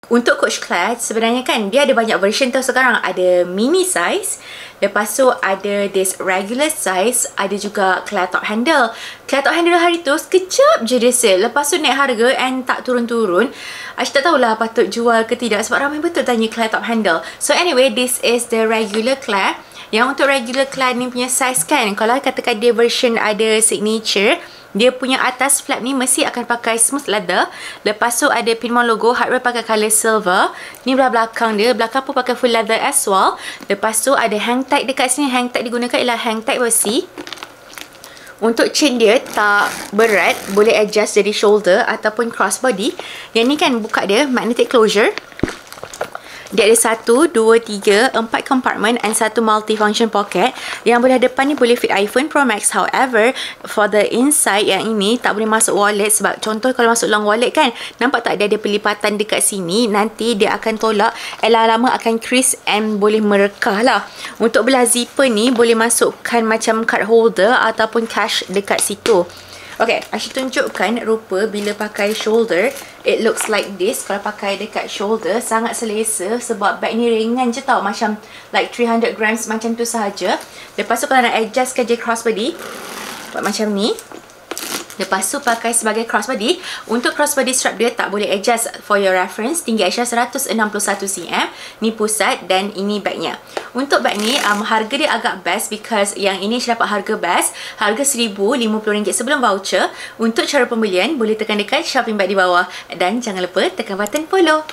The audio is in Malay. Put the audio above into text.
Untuk Coach Claire, sebenarnya kan dia ada banyak version tau sekarang. Ada mini size, lepas tu ada this regular size, ada juga Claire top handle. Claire top handle hari tu sekejap je dia sale, lepas tu naik harga and tak turun-turun. Aish tak tahulah patut jual ke tidak sebab ramai betul tanya Claire top handle. So anyway, this is the regular Claire. Yang untuk regular Claire ni punya size kan, kalau katakan dia version ada signature, dia punya atas flap ni mesti akan pakai smooth leather. Lepas tu ada Pinmont logo, hardware pakai colour silver. Ni belah belakang dia, belakang pun pakai full leather as well. Lepas tu ada hang tag dekat sini. Hang tag digunakan ialah hang tag besi. Untuk chain dia tak berat, boleh adjust jadi shoulder ataupun crossbody. Yang ni kan buka dia magnetic closure. Dia ada 1, 2, 3, 4 compartment and 1 multifunction pocket. Yang belah depan ni boleh fit iPhone Pro Max. However, for the inside yang ini tak boleh masuk wallet. Sebab contoh kalau masuk long wallet kan, nampak tak dia ada pelipatan dekat sini. Nanti dia akan tolak, lama-lama akan crease and boleh merekah lah. Untuk belah zipper ni boleh masukkan macam card holder ataupun cash dekat situ. Okay, Aisyah tunjukkan rupa bila pakai shoulder. It looks like this. Kalau pakai dekat shoulder, sangat selesa. Sebab bag ni ringan je tau. Macam like 300 grams macam tu sahaja. Lepas tu kalau nak adjustkan je crossbody, buat macam ni. Lepas tu pakai sebagai crossbody. Untuk crossbody strap dia tak boleh adjust. For your reference, tinggi Aisyah 161 cm. Ni pusat dan ini bagnya. Untuk bag ni, harga dia agak best because yang ini Aisyah dapat harga best. Harga RM1,050 sebelum voucher. Untuk cara pembelian, boleh tekan dekat shopping bag di bawah. Dan jangan lupa tekan button follow.